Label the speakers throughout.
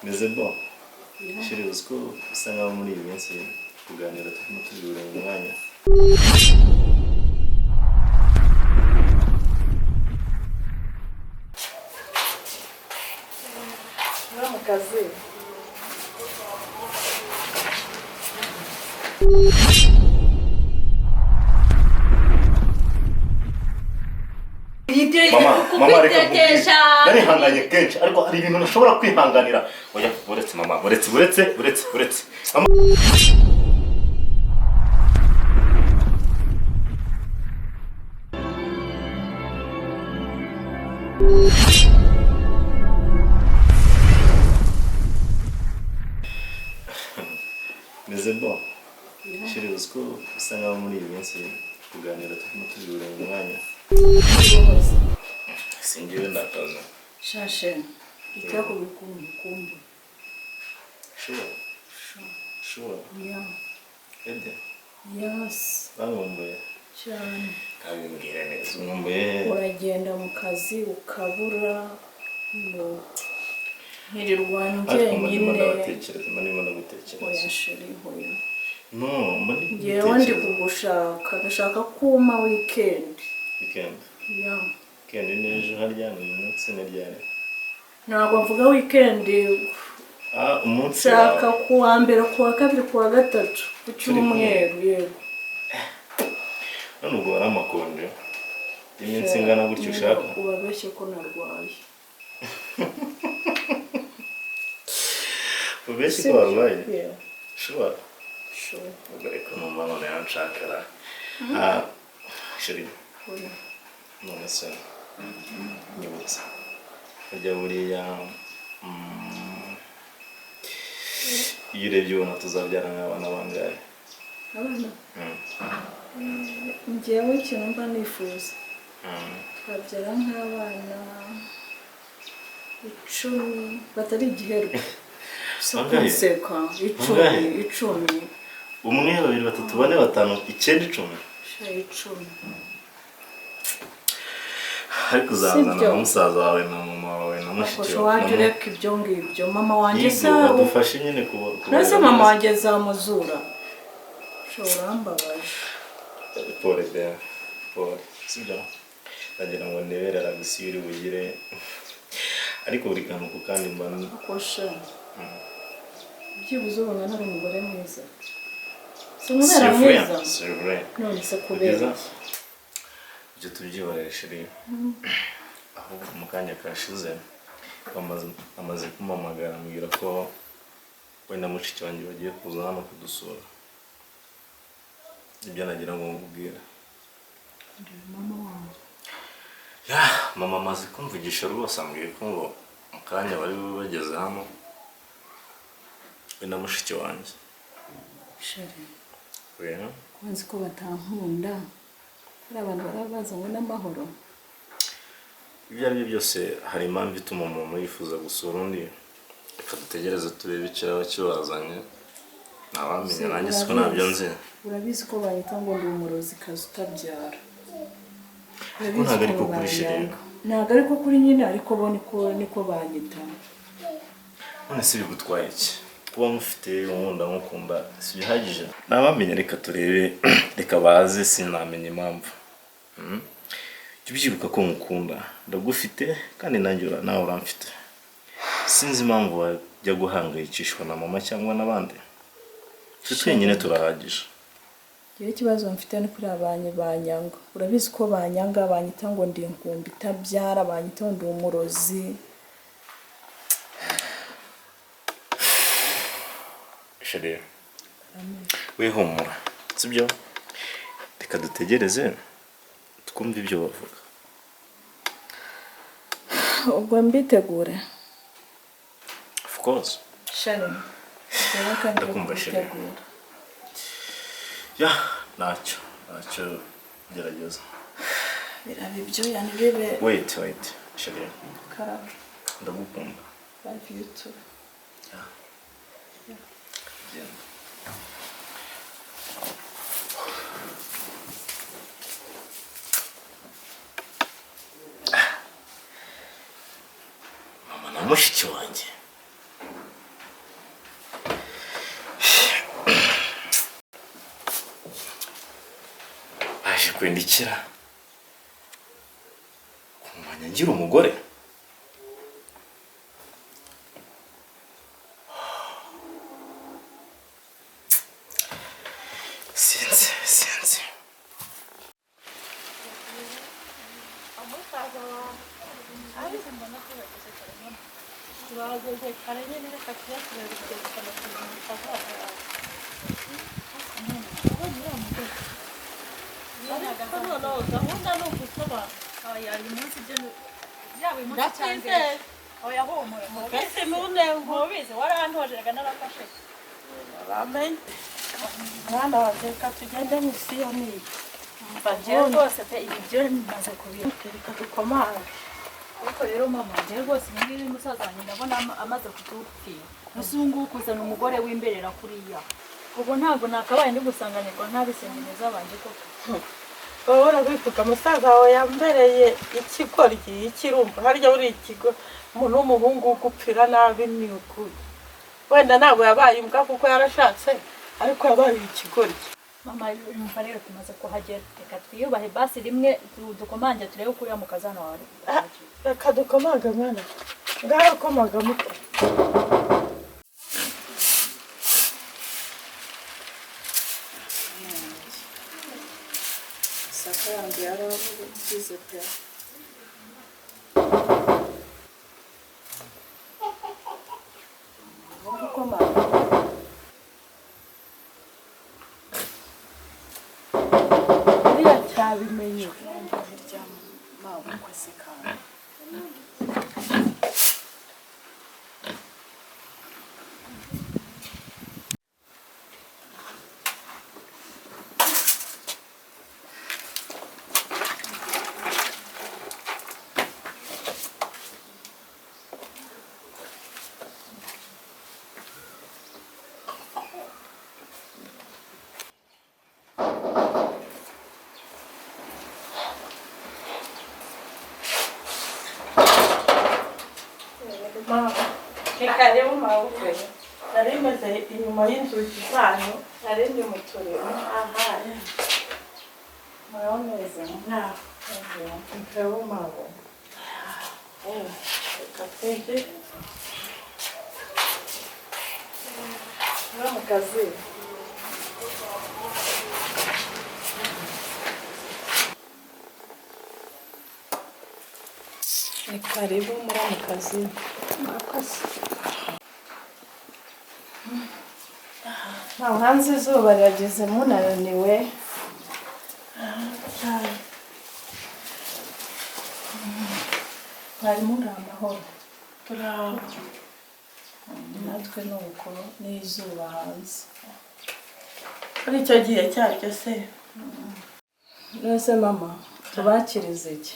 Speaker 1: meze bo shiri uziko bisa nkaho muri iyi minsi kuganira turimo tubibura mu mwanya.
Speaker 2: Kazi
Speaker 1: mama reka nari hanganye kenshi ariko hari ibintu nashobora kwihanganira. Oya buretse mama buretse mama meze bo shiri uziko bisa nkaho muri iyi minsi kuganira turimo tubibura mu mwanya. Singiwe ndakaza
Speaker 2: shashe itako bikumbu
Speaker 1: sure
Speaker 2: yeah
Speaker 1: ede
Speaker 2: yes
Speaker 1: bamumbuye
Speaker 2: cyane
Speaker 1: kabimbwira neza umumbuye
Speaker 2: uragenda mu kazi ukabura ngo ntirirwa njyenyine
Speaker 1: ndagutekereza
Speaker 2: oya sheri hoya
Speaker 1: no mbona
Speaker 2: ngewe ndi kugushaka ndashaka kuma weekend yeah
Speaker 1: weekend n'ejo harya uyu munsi n'ryari
Speaker 2: ntabwo mvuga weekend
Speaker 1: umunsi
Speaker 2: shaka kuwa mbere kuwa kabiri kuwa gatatu ku cyumweru yego
Speaker 1: none ubwo ari amakonje iminsi ingana gutyo ushaka
Speaker 2: ubabeshye ko narwaye
Speaker 1: ubeshye ko warwaye sure ubwo reka numva none yanshakara sheri none se nyibutsa ujya buriya iyo urebye ubona tuzabyara nk'abana bangahe?
Speaker 2: Abana njyewe ikintu mba nifuza twabyara nk'abana 10 batari igiherwe seka 10
Speaker 1: umwe 2 3 4 5 9 10 ariko uzazana n'umusaza wawe na mama wawe na mushiki wawe
Speaker 2: waje reka ibyo ngibyo mama wanjye se
Speaker 1: badufashe nyine
Speaker 2: nase mama wanjye zamuzura shora mbabaje
Speaker 1: pole sibyo ndagira ngo neberera gusubira bugire ariko buri kantu ku kandi mbana
Speaker 2: akosha byibuze ubona ntari umugore mwiza simubera mwiza none se kubera ibyo tubyibareshe rero ahubwo mu kanya kashize amaze kumamagara ambwira ko we na mushiki wanjye bagiye kuza hano kudusura. Ibyo nagira ngo ngubwire mama wanjye
Speaker 1: mama amaze kumvugisha rwose ambwiye ko ngo mu kanya bari bageze hano we na mushiki wanjye
Speaker 2: sheri
Speaker 1: wena
Speaker 2: kwanzi ko batankunda ari abantu barabazanywe n'amahoro.
Speaker 1: Ibyo ari byo byose hari impamvu ituma umuntu yifuza gusura undi. Reka dutegereze turebe icyo kibazanye ntawamenya nanjye siko nabyo nzi.
Speaker 2: Urabizi ko bahita ngo ndi umurozi kazi utabyara
Speaker 1: ntabwo ariko kuri sheri
Speaker 2: ntabwo ariko kuri nyine ariko bo niko banyita
Speaker 1: none se bigutwaye iki kuba mufite umunda nk'ukunda si bihagije nabamenye reka turebe reka baze sinamenye impamvu Tubyibuka ko ngukunda ndagufite kandi nanjye nawe uramfite sinzi impamvu wajya guhangayikishwa na mama cyangwa n'abandi twenyine turahagije.
Speaker 2: Iyo kibazo mfite ni kuri abanye banyanga urabizi ko banyanga banyita ngo ndi inkumbi itabyara banyita ngo ndi umurozi.
Speaker 1: Sheri we humura sibyo reka dutegereze twumve ibyo bavuga
Speaker 2: ubwo mbitegure.
Speaker 1: Of course
Speaker 2: Sheri
Speaker 1: ndakumva Sheri nacyo gerageza
Speaker 2: birabe ibyo yani bibe
Speaker 1: wait Sheri
Speaker 2: karaka
Speaker 1: ndagukunda
Speaker 2: love you too.
Speaker 1: Mama na mushiki wanjye kwindikira kumanya ngira umugore sinzi
Speaker 2: Mwana wateka tugende misiyoni.
Speaker 3: Bagiye rwose pe ibyo bimaze kubira.
Speaker 2: Reka dukomane.
Speaker 3: Ariko rero mama ngiye rwose ngiye umusaza wanjye ndabona amaze kutupfira. Musungu kuzana umugore w'imberera kuriya. Ubwo ntabwo nakabaye ndi gusanganirwa ntabisenge neza banje koko.
Speaker 2: Wowe kwituka musaza wawe yambereye ikigoryi ikirumba harya uri ikigo umuntu w'umuhungu gupfira nabi ni ukuri. Wenda ntabwo yabaye imbwa kuko yarashatse ariko yabaye ikigoryi.
Speaker 3: Mama yumva rero tumaze kuhagera. Reka twiyubahe basi rimwe dukomanje turebe kuri ya mukazana wawe.
Speaker 2: Reka dukomaga mwana. Ngaho komaga muto. Saka yanjye yaravuze pe. Bimenye hirya mama kwese kandi mama reka rero mawukwe narimeze inyuma y'inzugi zanyu narindi mu turimo aha muraboneza nta mpeho mabo reka twege mu kazi ni karibu muri mu kazi ntawe hanze izuba rirageze munananiwe mwari muri amahoro turaho natwe ni uko n'izuba hanze kuri icyo gihe cyaryo se nose mama tubakirize iki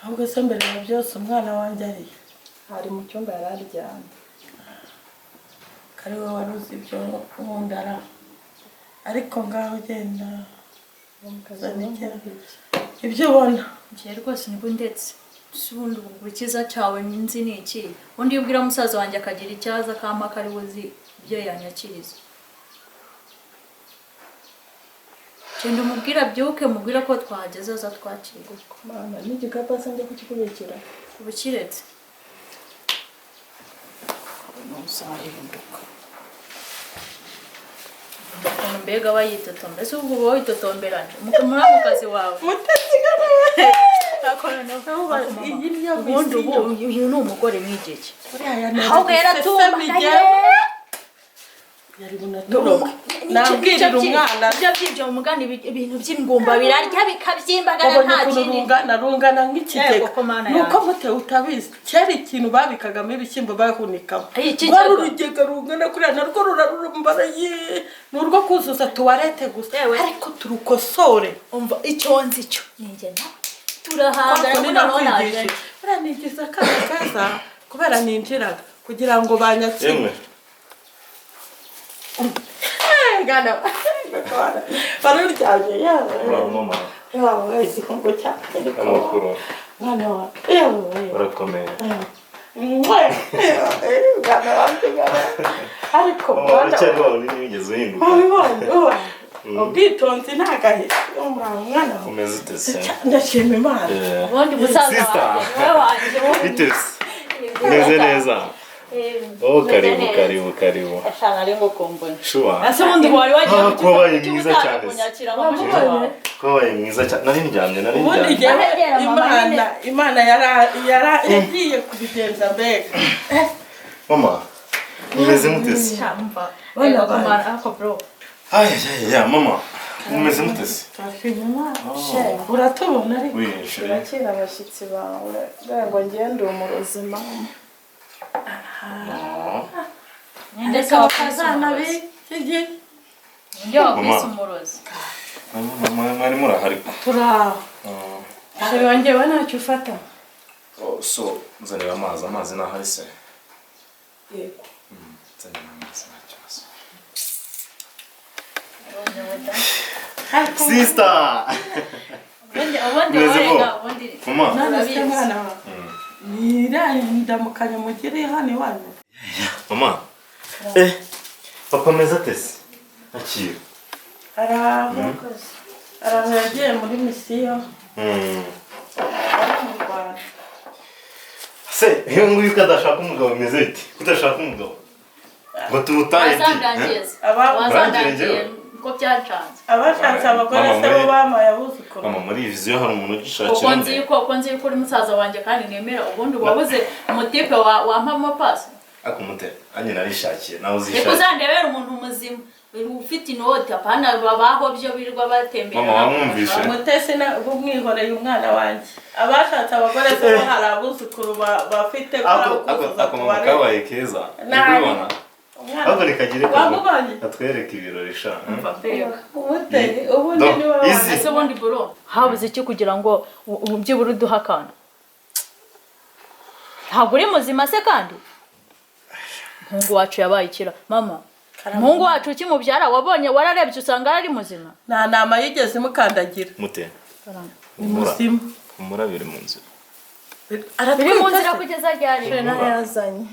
Speaker 2: ahubwo se mbere ya byose umwana wanjye ari mu cyumba yari aryamye kari we wari uzi ibyo nkundara ariko ngaho genda mukazanigera ibyo ubona
Speaker 3: ngiye rwose nibwo ndetse subundi ubukiza cyawe nzi ni iki undi ubwira musaza wanjye akagira icyaza kama kari buzi ibyo yanyakiriza cyenda umubwira byuke mubwira ko twahageze aza twakirwa
Speaker 2: mana n'igikapa se njye kukikubikira
Speaker 3: ubukiretse
Speaker 2: nuzahinduka
Speaker 3: mbega bayitotombe ese ubwo wowe itotomberanye muri mu kazi wawe
Speaker 2: mutasigara
Speaker 3: ubundi uyu ni umugore mwigeke
Speaker 2: ahubwo yaratumbaye yari bunaturoka nabwirira umwana
Speaker 3: by'ibyo umugani ibintu by'ingumba birarya bikabyimbagara nta kindi
Speaker 2: narungana nk'ikigega nuko mute utabizi kera ikintu babikagamo ibishyimbo bahunikamo wari urugega rungana kuriya narwo rurarumbaraye nurwo kuzuza tuwarete gusa ariko turukosore
Speaker 3: umva icyo nzi cyo ninjye nawe turahangara ngo naje
Speaker 2: uranigiza akana keza kubera ninjiraga kugira ngo banyakire Gana. Baruryamye yawe.
Speaker 1: Mama.
Speaker 2: Yawe igikombe cyane.
Speaker 1: Amakuru.
Speaker 2: Mwana wa. Yawe.
Speaker 1: Barakomeye.
Speaker 2: Gana wanjye gana. Ariko
Speaker 1: mwana. Cyane wawe nigeze uhinduka.
Speaker 4: ubwitonzi ntagahe umwana
Speaker 1: umeze utese
Speaker 4: ndashima Imana
Speaker 3: ubundi musaza wanjye
Speaker 1: bitese meze neza oh karibu
Speaker 3: ashana ari ngo kombona
Speaker 1: shuwa
Speaker 3: ase ubundi wari wagiye
Speaker 1: kubaye mwiza cyane
Speaker 3: kunyakira nko
Speaker 1: kubaye mwiza cyane nari ndyamye
Speaker 4: ubundi Imana yagiye kubigenza mbega
Speaker 1: mama umeze mutese
Speaker 3: bana kumara ako bro
Speaker 1: ya mama umeze mutese
Speaker 4: uratubona ariko
Speaker 2: urakira abashyitsi bawe ngo ngende umurozi mama
Speaker 3: ndetse
Speaker 4: abakazana b'iki
Speaker 3: ndio wakwise umurozi
Speaker 1: mama mwari murahari
Speaker 4: turaho sheri wanjye we ntacyo ufata
Speaker 1: so nzanira amazi nahari se
Speaker 4: yego
Speaker 1: nzanira amazi ntakibazo sister
Speaker 3: ubundi warega ubundi
Speaker 1: mama
Speaker 4: nanaste mwana niraye ndamukanya mugire hano iwanyu
Speaker 1: mama papa meza tese akira
Speaker 4: araho yagiye muri misiyo mu Rwanda
Speaker 1: se iyo nguyu kadashaka umugabo meze bite kudashaka umugabo ngo tumutaye
Speaker 3: wazandagiye ko byacanze
Speaker 4: abashatse abagore se bo bamaye abuzukuru
Speaker 1: mama muri viziyo hari umuntu ugishakira
Speaker 3: uko nzi yuko uri musaza wanjye kandi nemera ubundi wabuze umutipe wampamo pasi
Speaker 1: akumute anye narishakiye nawe uzishakiye
Speaker 3: reka uzandebera umuntu muzima ufite inoti apana babaho byo birirwa batembera
Speaker 1: mama wamwumvishe
Speaker 4: mutese na umwihoreye umwana wanjye abashatse abagore se bo hari abuzukuru bafite
Speaker 1: ako mama kabaye keza ubibona ahubwo nikagire atwereke ibirori sha
Speaker 4: ubundi ni wowe
Speaker 3: ese ubundi bro habuze iki kugira ngo byibura uduhakana ntabwo uri muzima se kandi Mungu wacu yabaye ikira mama Mungu wacu ukimubyara wabonye wararebye usanga ari muzima
Speaker 4: nta nama yigeze mukandagira
Speaker 1: mute
Speaker 4: muzima
Speaker 1: umurabire mu nzira
Speaker 3: biri mu nzira kugeza ryari
Speaker 2: yazanye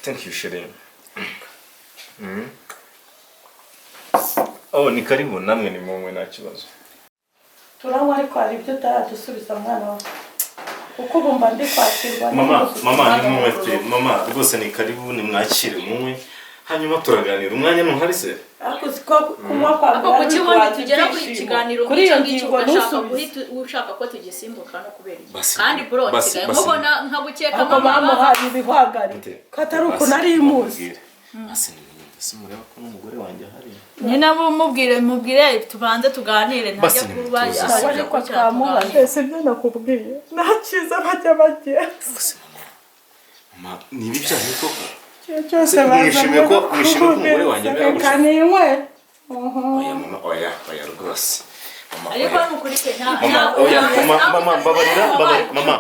Speaker 1: thank you Shirin ni karibu namwe ni mumwe nta kibazo
Speaker 4: turanywa ariko hari ibyo utaradusubiza mwana wawe uko bumva ndi kwakirwa
Speaker 1: mama ni mumwe pe mama rwose ni karibu ni mwakire mumwe hanyuma turaganira umwanya ntuhari se
Speaker 4: ako kunywa kwa
Speaker 3: ako kukibundi tugera kuri ikiganiro kuri iyo ngingo ushaka ko tugisimbuka no kubera kandi bro kigaye nkubona nkagukeka
Speaker 4: mama hari ibihwagari katari uko nari imuzi
Speaker 1: simureba ko n'umugore wanjye hari
Speaker 3: ni nabo mubwire tubanze tuganire ntajya kubaza
Speaker 4: abone ko twamubaza ese byo nakubwiye nakiza bajya bagiye
Speaker 1: mama nibi byaje koko
Speaker 4: cyose
Speaker 1: mwishimiye ko umugore wanjye
Speaker 4: kaniwe
Speaker 1: oya mama oya rwose
Speaker 3: ariko nukurike
Speaker 1: mama babarira mama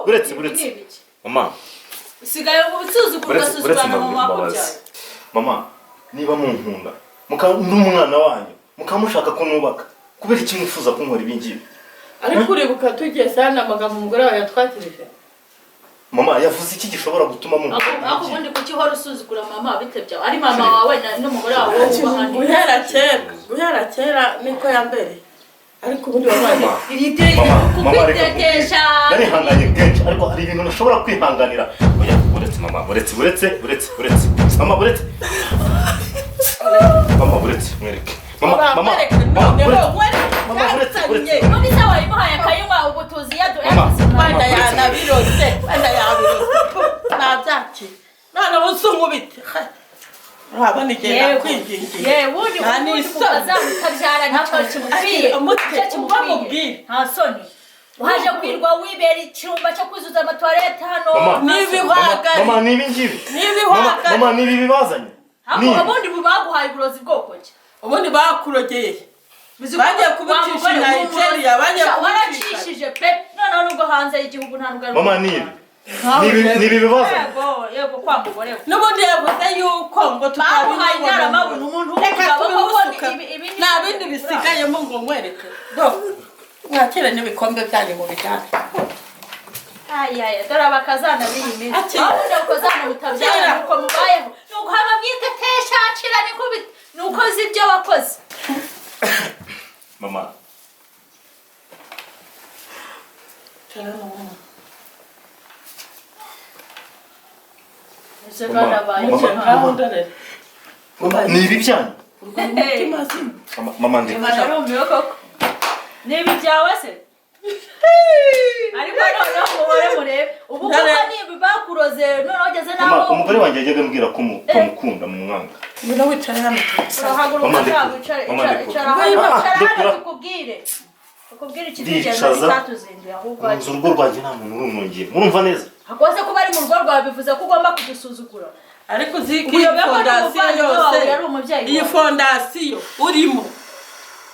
Speaker 1: buretse mama
Speaker 3: sigaye utuzukura susubana mu makubyaye
Speaker 1: mama niba munkunda n'umwana wanyu mukamushaka ko nubaka kubera iki mwifuza kunkora ibingibi
Speaker 4: ariko uribuka tugiye sana amagambo umugore wawe yatwakirije
Speaker 1: mama yavuze iki gishobora gutuma
Speaker 3: ako ubundi kuki uhora usuzugura mama bitebya ari mama wawe n'umugore wawe ubahandi
Speaker 4: guhera kera niko yambere ariko ubundi wabaye
Speaker 3: kukitetesha
Speaker 1: yarihanganye kenshi ariko hari ibintu nashobora kwihanganira oya buretse mama buretse mama buretse mama buretse mwereke mama buretse
Speaker 3: ubundi se wayimuhaye akayuma ubutuzi
Speaker 4: wenda yanabirose nabyaki none usunkubite urabona igihe nakwigingiye
Speaker 3: ubundi ukazamukabyara ntacyo kimubwiye nta soni uhaje kwirwa wibera icyumba cyo kuzuza amatoilette hano
Speaker 4: n'ibihwagari
Speaker 1: mama n'ibingibi mama n'ibi bibazanye
Speaker 3: ubundi baguhaye uburozi bwoko ki
Speaker 4: ubundi bakurogeye bagiye kubicisha Nigeria bagiye
Speaker 3: waracishije pe noneho nubwo hanze y'igihugu nta nubwo
Speaker 1: mama nibi bibazanye
Speaker 3: yego kwa mugore
Speaker 4: n'ubundi yavuze yuko ngo
Speaker 3: baguhaye inaramabuno umuntu w'umugabo koko ibi
Speaker 4: nta bindi bisigayemo ngo nkwereke mwakire n'ibikombe byanyu mu bijyanye
Speaker 3: dore abakazana b'iyi minsi aho ukozana mutabyara nuko mubayeho nuko haba bwitetesha nkubita nuko uzi ibyo wakoze
Speaker 1: mama
Speaker 3: ese bana baye
Speaker 1: ni ibi byanyu mama ndi
Speaker 3: narumiwe koko ni ibi byawe se ariko noneho mubare murebe ubu kuko nibi bakuroze noneho ugeze naho
Speaker 1: umugore wanjye yajyaga ambwira ko mukunda mu mwanga
Speaker 4: ngwino wicare hano
Speaker 3: urahaguruka cyangwa icara tukubwire ikitegerezo cyatuzinduye ahubwo
Speaker 1: mu rugo rwanjye nta muntu urumwongeye murumva neza
Speaker 3: hakoze kuba ari mu rugo rwawe bivuze ko ugomba kudusuzugura
Speaker 4: ariko uziki iyi fondasiyo yose iyi fondasiyo urimo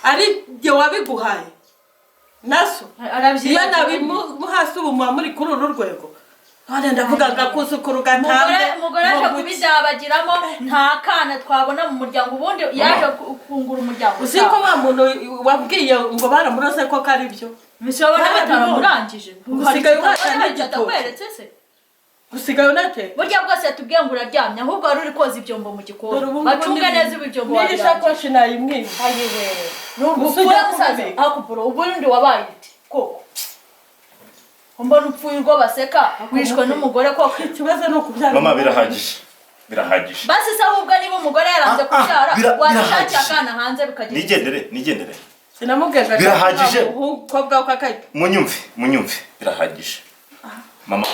Speaker 4: ari jye wabiguhaye naso iyo nabimuhasi ubu muba muri kuri uru rwego none ndavuga agakuzukuru gatambe
Speaker 3: umugore aje kubizabagiramo nta kana twabona mu muryango ubundi yaje kungura umuryango
Speaker 4: uzi ko wa muntu wabwiye ngo baramurose ko kari byo
Speaker 3: mishobo n'abataramurangije
Speaker 4: usigaye ubashana igito usigaye unate
Speaker 3: burya bwose yatubwiye ngo uraryamye ahubwo wari uri koza ibyombo mu gikoni bacunga neza ibyombo
Speaker 4: waryamye n'ishakoshi nayimwiye
Speaker 3: ayihere n'ubupfuye musaza akupuro ubundi wabaye iti koko mbona upfuye urwo baseka wishwe n'umugore koko
Speaker 4: ikibazo ni ukubyara
Speaker 1: mama birahagije
Speaker 3: basi se ahubwo niba umugore yaranze kubyara washakira akana hanze bikagenda
Speaker 1: nigendere
Speaker 4: sinamubwega
Speaker 1: birahagije
Speaker 4: umukobwa we kakaye
Speaker 1: munyumve birahagije mama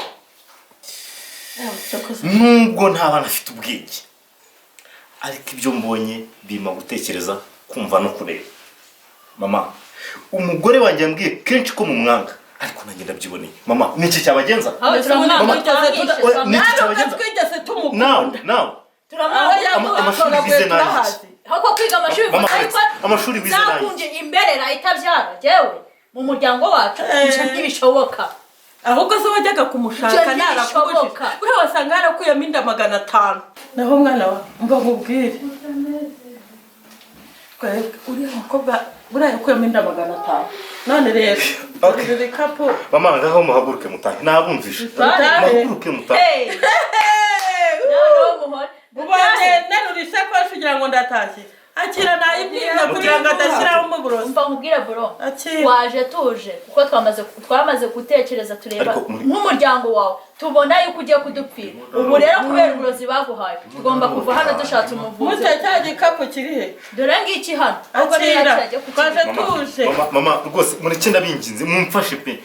Speaker 1: nubwo nta bana afite ubwenge ariko ibyo mbonye bima gutekereza kumva no kureba mama umugore wanjye yambwiye kenshi ko mu mwanga ariko nanjye ndabyiboneye mama niki cyabagenza
Speaker 4: twigeze tumukunda
Speaker 1: nawe
Speaker 3: amashuri
Speaker 1: wize nanjye
Speaker 3: hako kwiga
Speaker 1: amashuri wize nanjye
Speaker 3: zakunje imberera itabyara jewe mu muryango wacu ntibishoboka
Speaker 4: ahubwo se wajyaga kumushaka narakubujije uriya wasanga yarakuyemo inda 500 naho umwana wa mba nkubwire uriya mukobwa buriya yakuyemo inda 500 none rero uri kapo
Speaker 1: mama ngaho muhaguruke mutahe nabumvishe muhaguruke mutahe
Speaker 4: ubonye nerurisha ko kugira ngo ndatashye akira nayibwira kugira ngo adashyiraho mu burozi
Speaker 3: mva nkubwire bro waje tuje kuko twamaze gutekereza tureba nk'umuryango wawe tubona yuko ugiye kudupfira ubu rero kubera uburozi baguhaye tugomba kuva hano dushatse umuvuzi
Speaker 4: mute cya gikapu kiri he
Speaker 3: dore ngiki hano
Speaker 4: akira twaje tuje
Speaker 1: mama rwose muri kinda binginze mumfashe pe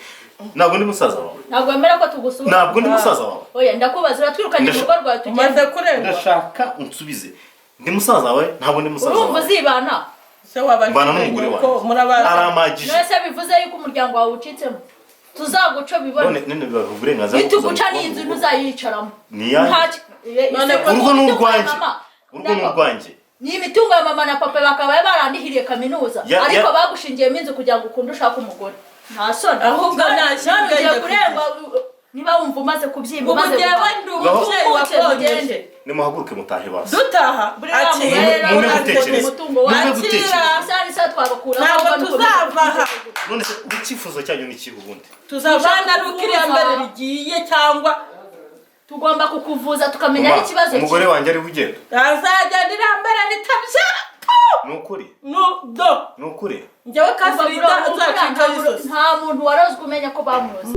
Speaker 1: ntabwo ndi musaza wawe
Speaker 3: ntabwo wemera ko tugusura
Speaker 1: ntabwo ndi musaza wawe
Speaker 3: oya ndakubaza uratwirukanye mu rugo rwawe
Speaker 4: tumaze kurengwa
Speaker 1: ndashaka unsubize ndi musaza wawe ntabwo ndi musaza wawe
Speaker 3: urumva uzibana
Speaker 4: se wabanje
Speaker 1: mbana n'umugore wawe aramagije
Speaker 3: nese bivuze yuko umuryango wawe ucitsemo tuzaguca bibona
Speaker 1: none biba uburenganzira
Speaker 3: bituguca n'inzu ntuzayicaramo
Speaker 1: none urugo n'urwanjye
Speaker 3: ni imitungo ya mama na papa bakaba barandihiriye kaminuza ariko bagushingiyemo inzu kugira ngo ukunde ushaka umugore nta soni
Speaker 4: ahubwo
Speaker 3: nashyigiye kurengwa niba wumva umaze kubyimba
Speaker 4: umaze
Speaker 3: kubyimba
Speaker 1: nimuhaguruke mutahe basi
Speaker 4: dutaha
Speaker 1: mume gutekereza
Speaker 4: ntabwo tuzava aha
Speaker 1: none se icyifuzo cyanyu ni ikihe ubundi
Speaker 4: tuzavana rukiriya mbere rigiye cyangwa
Speaker 3: tugomba kukuvuza tukamenya n'ikibazo
Speaker 1: umugore wanjye ari bugenda
Speaker 4: azagenda irambere ritabyara
Speaker 1: nukuri
Speaker 4: nukuri njyewe kasirida nzacica
Speaker 3: nta muntu warozwe umenya ko bamuroze